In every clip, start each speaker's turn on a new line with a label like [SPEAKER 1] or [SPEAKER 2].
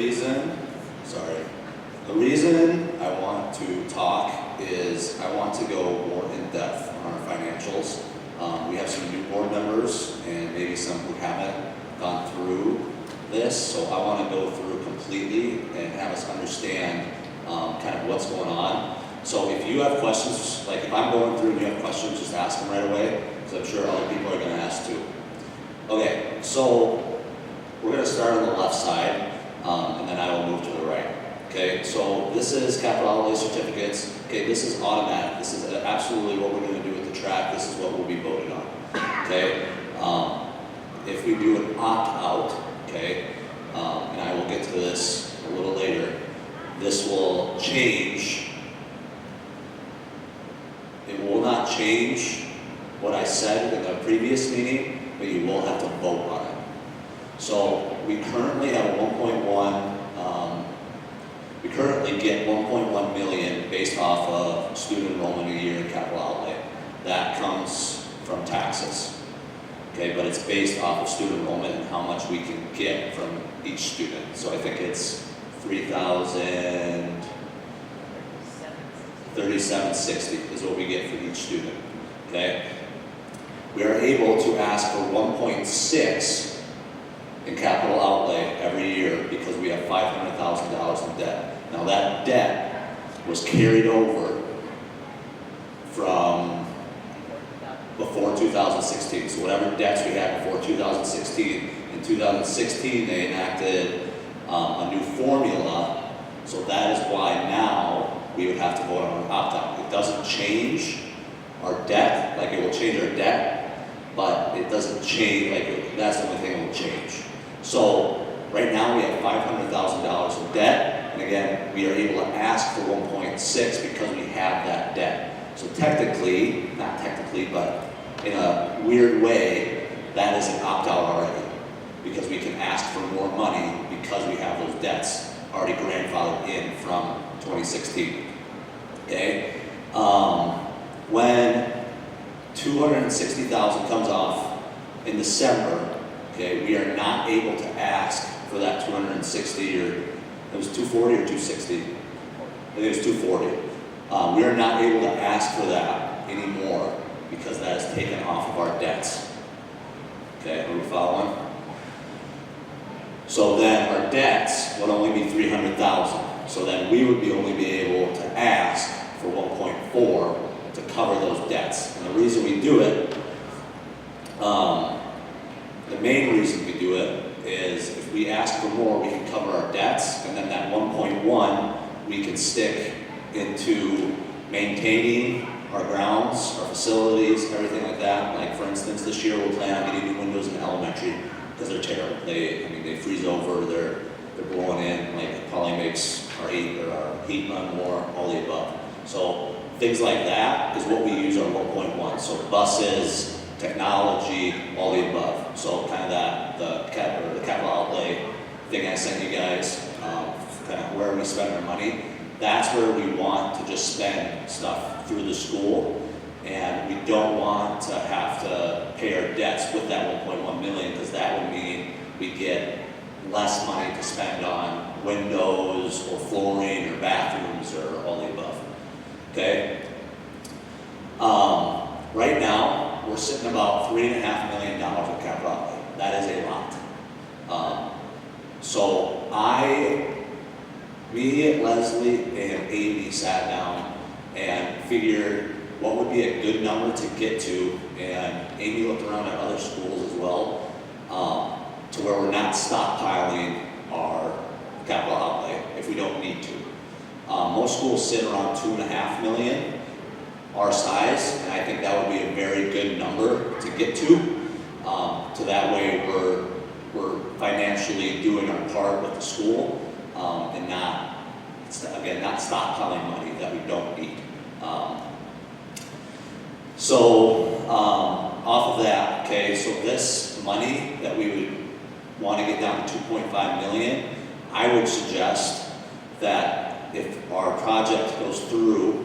[SPEAKER 1] The reason I want to talk is I want to go more in depth on our financials. We have some new board members and maybe some who haven't gone through this, so I want to go through completely and have us understand kind of what's going on. So if you have questions, like if I'm going through and you have questions, just ask them right away, because I'm sure other people are going to ask too. Okay, so we're going to start on the left side, and then I will move to the right. Okay, so this is capital outlay certificates. Okay, this is automatic. This is absolutely what we're going to do with the track. This is what will be voted on. Okay, if we do an opt-out, okay, and I will get to this a little later, this will change. It will not change what I said in the previous meeting, but you will have to vote on it. So we currently have a 1.1. We currently get 1.1 million based off of student enrollment a year in capital outlay. That comes from taxes. Okay, but it's based off of student enrollment and how much we can get from each student. So I think it's $3,037.60 is what we get for each student. Okay, we are able to ask for 1.6 in capital outlay every year because we have $500,000 in debt. Now that debt was carried over from before 2016. So whatever debts we had before 2016, in 2016 they enacted a new formula. So that is why now we would have to vote on an opt-out. It doesn't change our debt, like it will change our debt, but it doesn't change, like that's the only thing that will change. So right now we have $500,000 in debt, and again, we are able to ask for 1.6 because we have that debt. So technically, not technically, but in a weird way, that is an opt-out already, because we can ask for more money because we have those debts already grandfathered in from 2016. Okay? When $260,000 comes off in December, okay, we are not able to ask for that 260, or it was 240 or 260. I think it was 240. We are not able to ask for that anymore because that is taken off of our debts. Okay, are we following? So then our debts would only be $300,000. So then we would only be able to ask for 1.4 to cover those debts. And the reason we do it, the main reason we do it is if we ask for more, we can cover our debts, and then that 1.1 we can stick into maintaining our grounds, our facilities, everything like that. Like for instance, this year we'll plan on getting new windows in elementary because they're terrible. They freeze over, they're blowing in, like it probably makes our heat run more, all the above. So things like that is what we use our 1.1. So buses, technology, all the above. So kind of that, the capital outlay thing I sent you guys, kind of where we spend our money, that's where we want to just spend stuff through the school. And we don't want to have to pay our debts with that 1.1 million, because that would mean we get less money to spend on windows or flooring or bathrooms or all the above. Okay? Right now, we're sitting about $3.5 million in capital outlay. That is a lot. So me, Leslie, and Amy sat down and figured what would be a good number to get to, and Amy looked around at other schools as well, to where we're not stockpiling our capital outlay if we don't need to. Most schools sit around $2.5 million. Our size, and I think that would be a very good number to get to. So that way we're financially doing our part with the school, and not stockpiling money that we don't need. Off of that, okay, so this money that we would want to get down to 2.5 million, I would suggest that if our project goes through,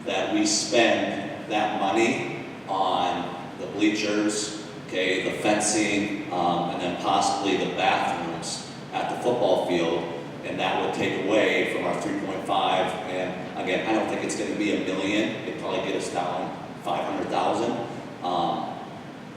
[SPEAKER 1] that we spend that money on the bleachers, okay, the fencing, and then possibly the bathrooms at the football field, and that would take away from our 3.5. And again, I don't think it's going to be $1 million. It'd probably get us down 500,000,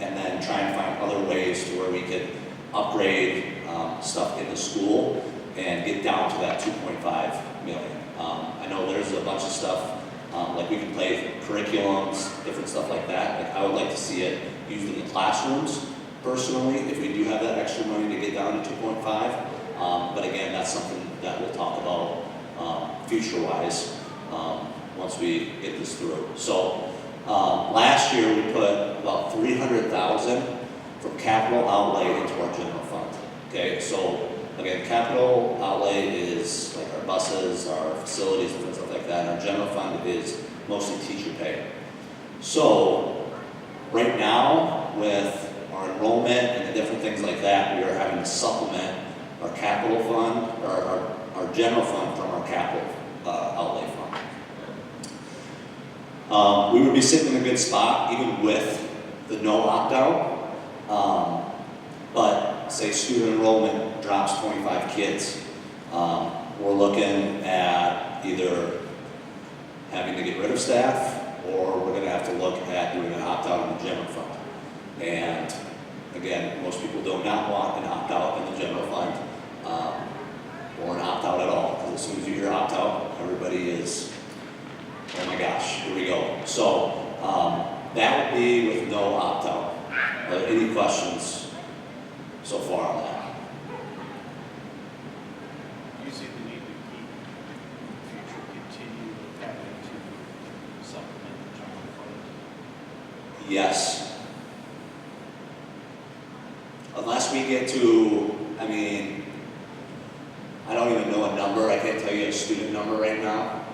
[SPEAKER 1] and then try and find other ways to where we could upgrade stuff in the school and get down to that 2.5 million. I know there's a bunch of stuff, like we can play curriculums, different stuff like that. Like I would like to see it used in the classrooms personally, if we do have that extra money to get down to 2.5. But again, that's something that we'll talk about future-wise once we get this through. So last year we put about 300,000 from capital outlay into our general fund. Okay, so again, capital outlay is like our buses, our facilities, and stuff like that. Our general fund is mostly teacher pay. So right now, with our enrollment and the different things like that, we are having to supplement our capital fund, or our general fund from our capital outlay fund. We would be sitting in a good spot even with the no opt-out. But say student enrollment drops 25 kids, we're looking at either having to get rid of staff, or we're going to have to look at doing an opt-out in the general fund. And again, most people do not want an opt-out in the general fund, or an opt-out at all, because as soon as you hear opt-out, everybody is, oh my gosh, here we go. So that would be with no opt-out. Any questions so far on that?
[SPEAKER 2] You see the need to keep future continue having to supplement the general fund?
[SPEAKER 1] Yes. Unless we get to, I mean, I don't even know a number. I can't tell you a student number right now.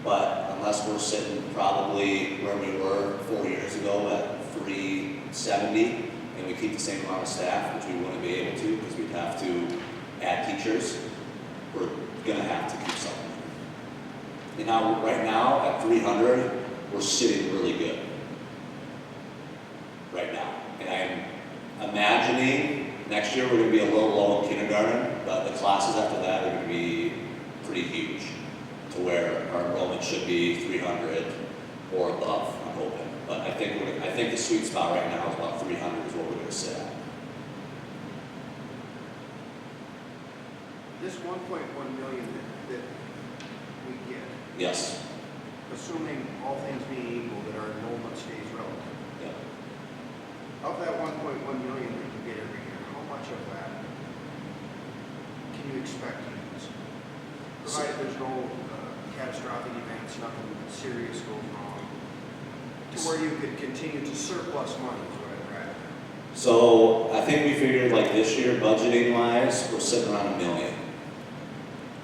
[SPEAKER 1] But unless we're sitting probably where we were 4 years ago at 370, and we keep the same amount of staff, which we wouldn't be able to because we'd have to add teachers, we're going to have to keep something. And now, right now, at 300, we're sitting really good. Right now. And I'm imagining next year we're going to be a little low in kindergarten, but the classes after that are going to be pretty huge, to where our enrollment should be 300 or above, I'm hoping. But I think the sweet spot right now is about 300 is what we're going to sit at.
[SPEAKER 3] This 1.1 million that we get,
[SPEAKER 1] Yes.
[SPEAKER 3] assuming all things being equal, that our enrollment stays relative.
[SPEAKER 1] Yeah.
[SPEAKER 3] Of that 1.1 million that you get every year, how much of that can you expect to use? Provided there's no catastrophic events, nothing serious goes wrong, to where you could continue to surplus money is what I'd rather.
[SPEAKER 1] So I think we figured like this year, budgeting wise, we're sitting around $1 million.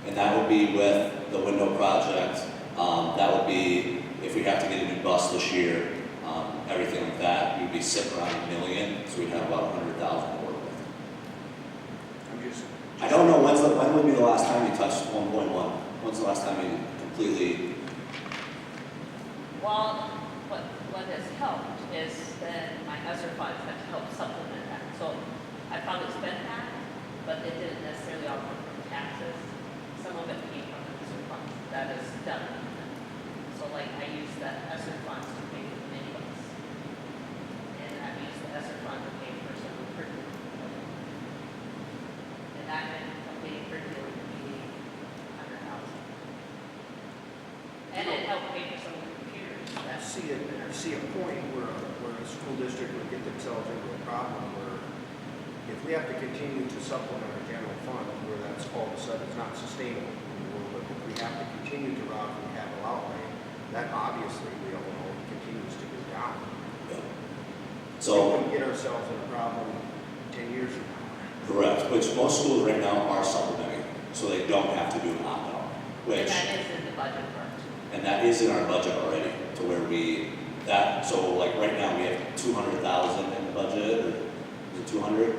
[SPEAKER 1] And that would be with the window project. That would be if we have to get a new bus this year, everything like that, we'd be sitting around $1 million, so we'd have about 100,000 to work with. I don't know when would be the last time you touched 1.1? When's the last time you completely?
[SPEAKER 4] Well, what has helped is that my ESSER funds have helped supplement that. So I probably spent that, but it didn't necessarily all come from taxes. Some of it came from the ESSER funds. That is done. So like I use that ESSER funds to pay for the minibus. And I've used the ESSER fund to pay for some of the curriculum. And that meant completing curriculum would be 100,000. And it helped pay for some of the computers.
[SPEAKER 3] I see a point where a school district would get themselves into a problem where if we have to continue to supplement our general fund, where that's all of a sudden it's not sustainable anymore, but if we have to continue to rob from capital outlay, that obviously we all know continues to go down.
[SPEAKER 1] Yeah.
[SPEAKER 3] We
[SPEAKER 1] So
[SPEAKER 3] wouldn't get ourselves in a problem 10 years from now.
[SPEAKER 1] correct, which most schools right now are supplementing, so they don't have to do an opt-out.
[SPEAKER 4] And
[SPEAKER 1] Which,
[SPEAKER 4] that is in the budget part.
[SPEAKER 1] and that is in our budget already, to where so like right now we have 200,000 in the budget, or is it 200?
[SPEAKER 4] It's a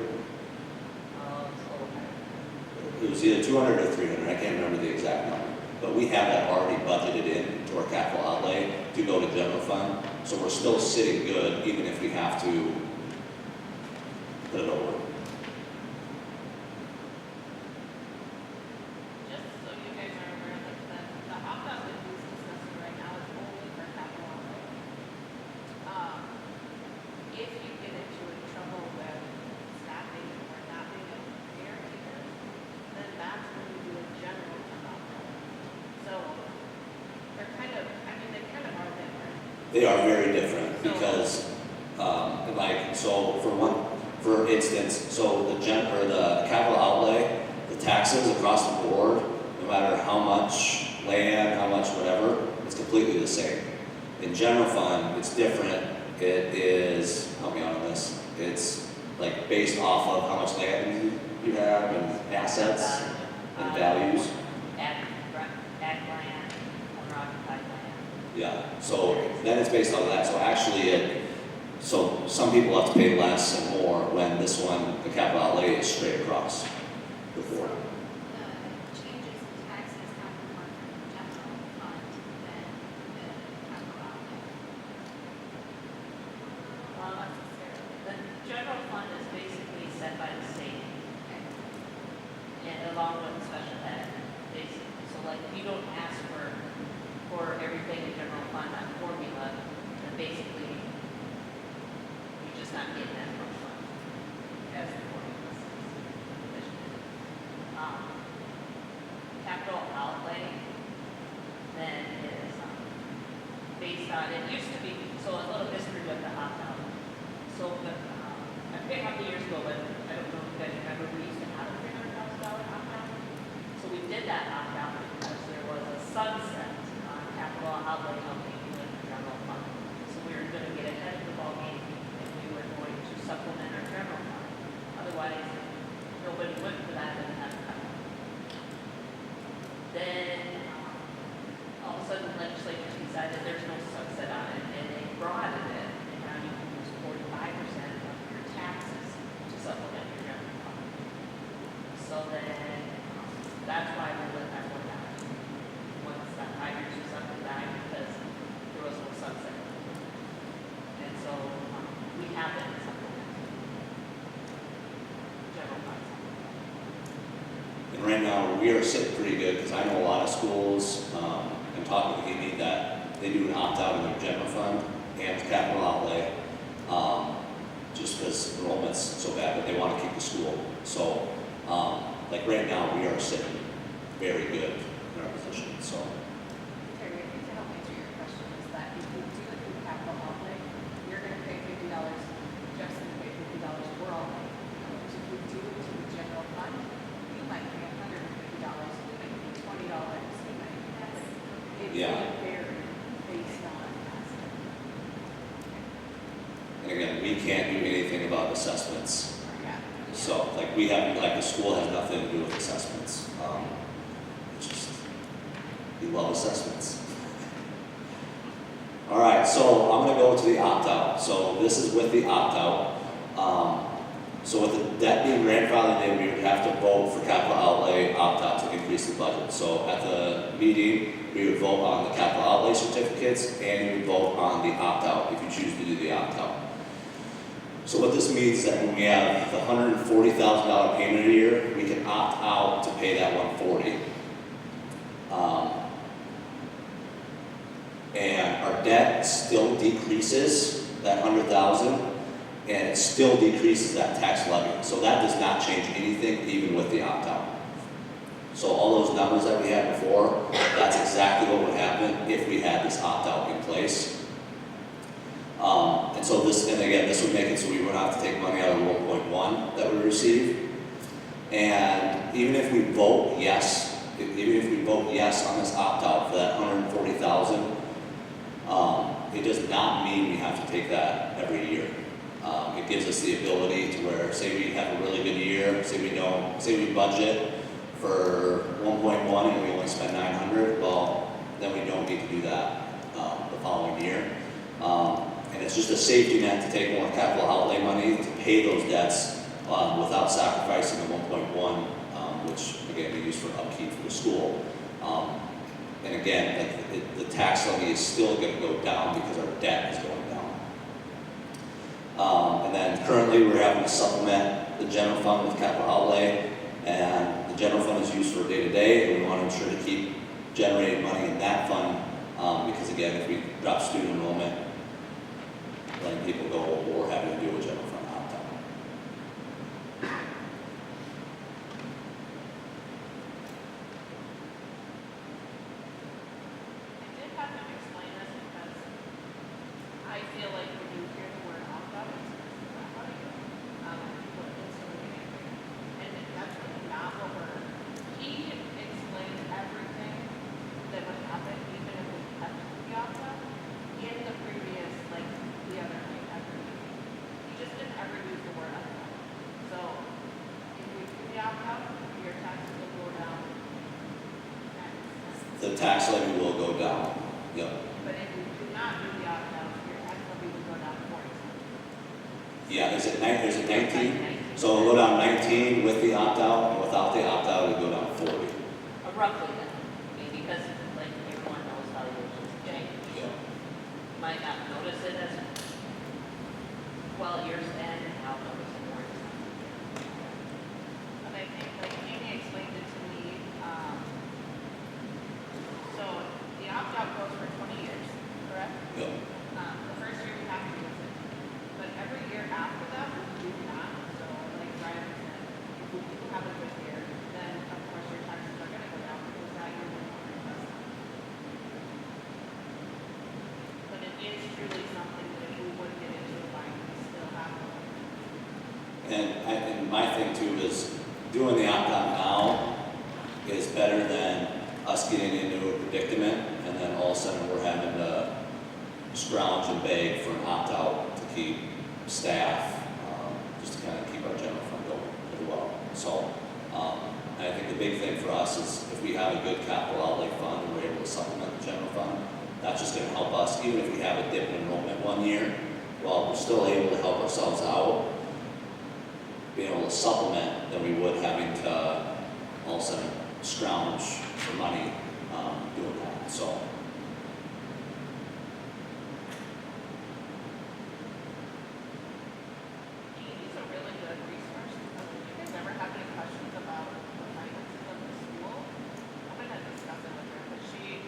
[SPEAKER 4] little higher.
[SPEAKER 1] It was either 200 or 300, I can't remember the exact number. But we have that already budgeted in to our capital outlay to go to general fund. So we're still sitting good, even if we have to put it over. They are very different because, like, so for instance, so the the capital outlay, the taxes across the board, no matter how much land, how much whatever, it's completely the same. In general fund, it's different. It is, help me out on this, it's like based off of how much land you have and assets and values.
[SPEAKER 4] Ag land, unoccupied land.
[SPEAKER 1] Yeah, so then it's based on that, so actually so some people have to pay less and more when this one, the capital outlay is straight across the board.
[SPEAKER 5] The changes in taxes come more from the general fund than the capital outlay.
[SPEAKER 4] Well,
[SPEAKER 5] Not necessarily.
[SPEAKER 4] the general fund is basically set by the state, and along with special ed, basically. So like, if you don't ask for everything in general fund, that formula, then basically, you're just not getting that from fund, as the formula says. Capital outlay, then is, based on, it used to be, so a little history with the opt-out. So, I forget how many years ago, but I don't know if you guys remember, we used to have a $300,000 opt-out. So we did that opt-out because there was a sunset on capital outlay helping with the general fund. So we were gonna get ahead of the ballgame and we were going to supplement our general fund. Otherwise, nobody went for that and had to cut. Then, all of a sudden legislature decided there's no sunset on it and they broadened it. And now you can use 45% of your taxes to supplement your general fund. So then, that's why we let that one die. Once that 5 years or something died because there was no sunset. And so, we have it supplement. General fund supplement.
[SPEAKER 1] And right now, we are sitting pretty good, because I know a lot of schools, and talking with Amy, that they do an opt-out in their general fund and capital outlay, just because enrollment's so bad, but they want to keep the school. So, like right now, we are sitting very good in our position, so.
[SPEAKER 5] Terry, I think to help answer your question is that if you do it through capital outlay, you're gonna pay $50, Jeff's gonna pay $50 for all that. If you do it to the general fund, you might pay $150, you might pay $20, you might pay. It's
[SPEAKER 1] Yeah.
[SPEAKER 5] gonna vary based on asset.
[SPEAKER 1] And again, we can't do anything about assessments.
[SPEAKER 5] Yeah.
[SPEAKER 1] So, like, we have, like, the school has nothing to do with assessments. It's just, we love assessments. All right, so I'm gonna go to the opt-out. So this is with the opt-out. So with the debt being grandfathered in, we would have to vote for capital outlay opt-out to increase the budget. So at the meeting, we would vote on the capital outlay certificates, and you would vote on the opt-out if you choose to do the opt-out. So what this means is that when we have the $140,000 payment a year, we can opt out to pay that $140,000. And our debt still decreases that $100,000, and it still decreases that tax levy. So that does not change anything, even with the opt-out. So all those numbers that we had before, that's exactly what would happen if we had this opt-out in place. And so this, and again, this would make it so we wouldn't have to take money out of the 1.1 that we receive. And even if we vote yes, even if we vote yes on this opt-out for that $140,000, it does not mean we have to take that every year. It gives us the ability to where, say we have a really good year, say we budget for 1.1 and we only spend 900, well, then we don't need to do that the following year. And it's just a safety net to take more capital outlay money to pay those debts without sacrificing the 1.1, which again we use for upkeep for the school. And again, like the tax levy is still going to go down because our debt is going down. And then currently we're having to supplement the general fund with capital outlay, and the general fund is used for day-to-day, and we want to ensure to keep generating money in that fund because again, if we drop student enrollment, letting people go or having to do a general fund opt-out.
[SPEAKER 4] I did have to explain this because
[SPEAKER 5] opt-out, your taxes will go down.
[SPEAKER 1] The tax levy will go down, yep.
[SPEAKER 5] But if you do not do the opt-out, your tax levy will go down 40.
[SPEAKER 1] Yeah, is it 19? So it'll go down 19 with the opt-out, and without the opt-out, it'll go down 40.
[SPEAKER 4] Roughly then, I mean, because like everyone knows valuations change.
[SPEAKER 1] Yeah.
[SPEAKER 4] You might not notice it as well years end, and I'll notice it more.
[SPEAKER 5] But I think, like Amy explained it to me, so the opt-out goes for 20 years, correct?
[SPEAKER 1] Yep.
[SPEAKER 5] The first year you have to use it, but every year after that, you do not. So like Ryan said, if you do have a good year, then of course your taxes are gonna go down because that year will be less. But it is truly something that if we would get into a bind, we still have to.
[SPEAKER 1] And my thing too is doing the opt-out now is better than us getting into a predicament and then all of a sudden we're having to scrounge and beg for an opt-out to keep staff, just to kind of keep our general fund going as well. So, I think the big thing for us is if we have a good capital outlay fund and we're able to supplement the general fund, that's just going to help us, even if we have a dip in enrollment one year, while we're still able to help ourselves out, being able to supplement than we would having to all of a sudden scrounge for money doing that. So,
[SPEAKER 5] Amy's a really good resource. If you guys ever have any questions about the finances of the school, I'm gonna discuss it with her, but she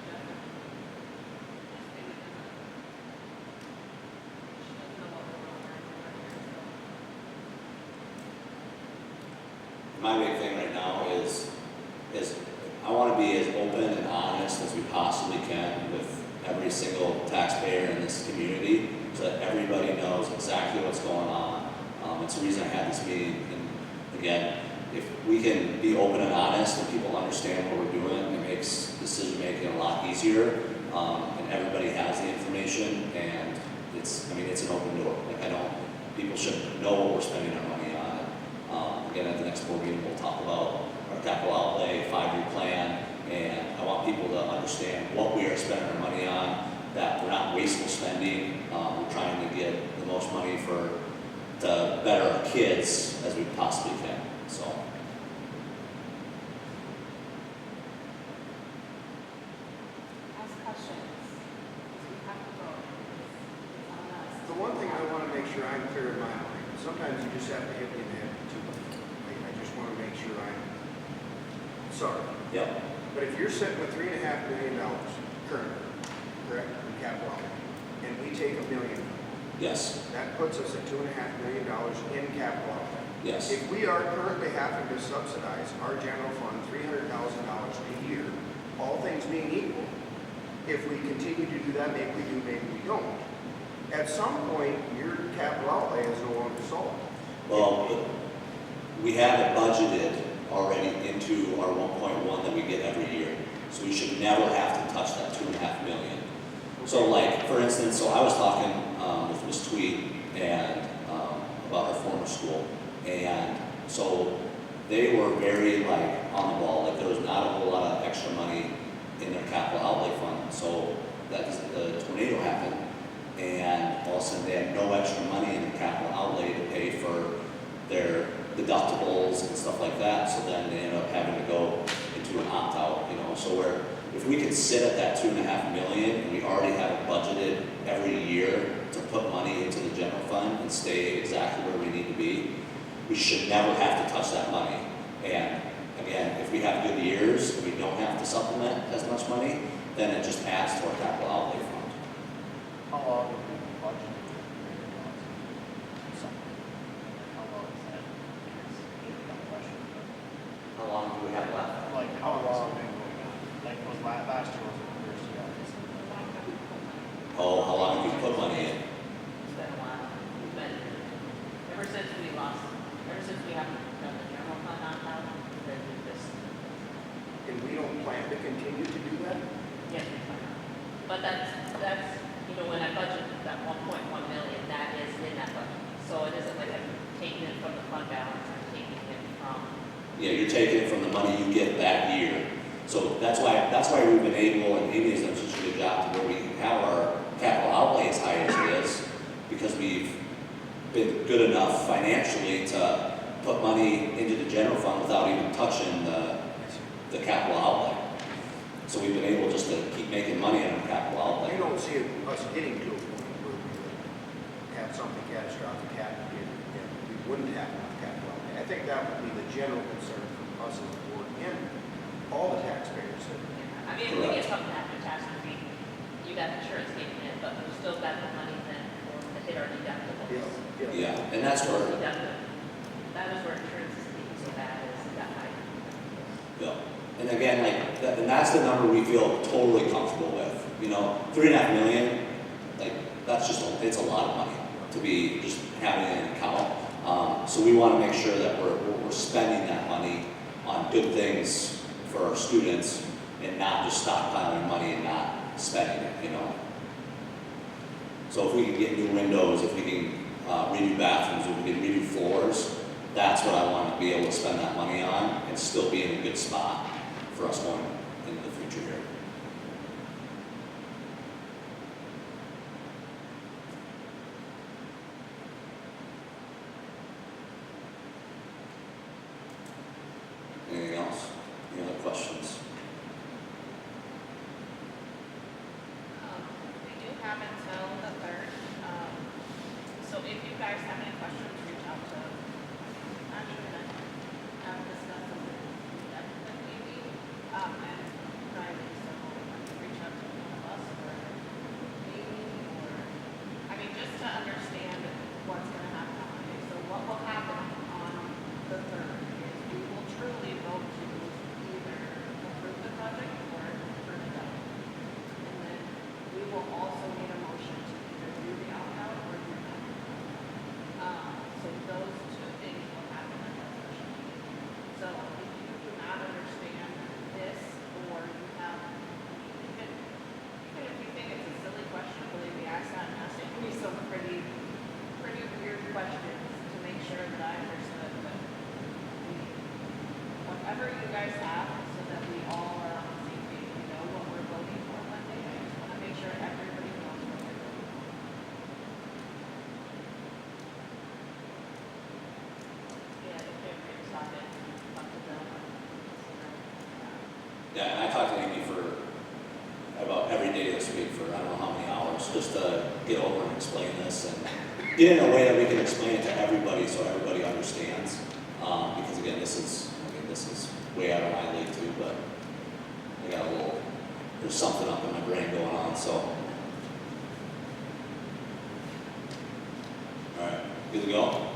[SPEAKER 5] doesn't. She doesn't know what we're going on right here, so.
[SPEAKER 1] my big thing right now is I want to be as open and honest as we possibly can with every single taxpayer in this community so that everybody knows exactly what's going on. It's the reason I had this meeting. And again, if we can be open and honest and people understand what we're doing, it makes decision making a lot easier. And everybody has the information, and it's an open door. People should know what we're spending our money on. Again, at the next board meeting, we'll talk about our capital outlay, 5-year plan, and I want people to understand what we are spending our money on, that we're not wasteful spending. We're trying to get the most money to better our kids as we possibly can. So,
[SPEAKER 5] Ask questions, because we have to vote. It's on us.
[SPEAKER 3] The one thing I want to make sure I'm clear in my mind, sometimes you just have to hit me in the head too. I just want to make sure I'm sorry.
[SPEAKER 1] yep,
[SPEAKER 3] But if you're sitting with $3.5 million currently, correct, in capital outlay, and we take $1 million,
[SPEAKER 1] yes,
[SPEAKER 3] that puts us at $2.5 million in capital outlay.
[SPEAKER 1] yes,
[SPEAKER 3] If we are currently having to subsidize our general fund $300,000 a year, all things being equal, if we continue to do that, maybe we do, maybe we don't. At some point, your capital outlay is no longer solved.
[SPEAKER 1] well, we have it budgeted already into our 1.1 that we get every year. So we should never have to touch that 2.5 million. So like, for instance, so I was talking with Ms. Tweed and about her former school. And so they were very like on the ball, like there was not a whole lot of extra money in their capital outlay fund. So the tornado happened and all of a sudden they had no extra money in the capital outlay to pay for their deductibles and stuff like that, so then they ended up having to go into an opt-out, so if we could sit at that 2.5 million, and we already have it budgeted every year to put money into the general fund and stay exactly where we need to be, we should never have to touch that money. And again, if we have good years, and we don't have to supplement as much money, then it just adds to our capital outlay fund.
[SPEAKER 2] How long have we budgeted? How long is that?
[SPEAKER 1] How long do we have left?
[SPEAKER 2] Like, how long have been going on? Like, was last year was the first year?
[SPEAKER 1] Oh, how long have we put money in?
[SPEAKER 4] It's been a while. We've been, ever since we haven't done the general fund opt-out, then we just,
[SPEAKER 3] And we don't plan to continue to do that?
[SPEAKER 4] yes, we plan. But that's, when I budget that 1.1 million, that is in that budget. So it isn't like I'm taking it from the fund balance, I'm taking it from
[SPEAKER 1] Yeah, you're taking it from the money you get that year. So that's why we've been able, and Amy has done such a good job to where we have our capital outlay as high as it is, because we've been good enough financially to put money into the general fund without even touching the capital outlay. So we've been able just to keep making money on our capital
[SPEAKER 3] I
[SPEAKER 1] outlay.
[SPEAKER 3] don't see us getting to a point where we would have something catastrophic happen here, and we wouldn't have enough capital outlay. I think that would be the general concern from us as a board and all the taxpayers.
[SPEAKER 4] I mean, if we get something after catastrophe, you got insurance taking it, but we still got the money then to hit our deductibles.
[SPEAKER 1] Yeah, and that's where,
[SPEAKER 4] That is where insurance is being so bad, is that high.
[SPEAKER 1] yeah. And again, like, and that's the number we feel totally comfortable with. You know, 3.5 million, like, that's just, it's a lot of money to be just having in an account. So we want to make sure that we're spending that money on good things for our students and not just stockpiling money and not spending it, you know. So if we can get new windows, if we can redo bathrooms, if we can redo floors, that's what I want to be able to spend that money on and still be in a good spot for us going into the future here. Anything else? Any other questions?
[SPEAKER 5] We do have until the 3rd. So if you guys have any questions, reach out to Andrew and I have discussed something definitely maybe. And Riley, so reach out to one of us or maybe, or, I mean, just to understand what's gonna happen on Monday. So what will happen on the 3rd is we will truly vote to either approve the project or approve it out. And then we will also need a motion to either do the opt-out or do not. So those two things will happen at that special meeting. So if you do not understand this, or you have, even if you think it's a silly question, believe me, I sat and asked me some pretty weird questions to make sure that I understood that whatever you guys have, so that we all are on the same page, we know what we're voting for Monday. I just want to make sure everybody knows what they're voting for.
[SPEAKER 4] Yeah, if they're going to stop it, talk to them.
[SPEAKER 1] Yeah, and I talked to Amy for about every day this week for I don't know how many hours, just to get over and explain this and get in a way that we can explain it to everybody so everybody understands. Because again, this is way out of my league too, but I got there's something up in my brain going on, so. All right, good to go?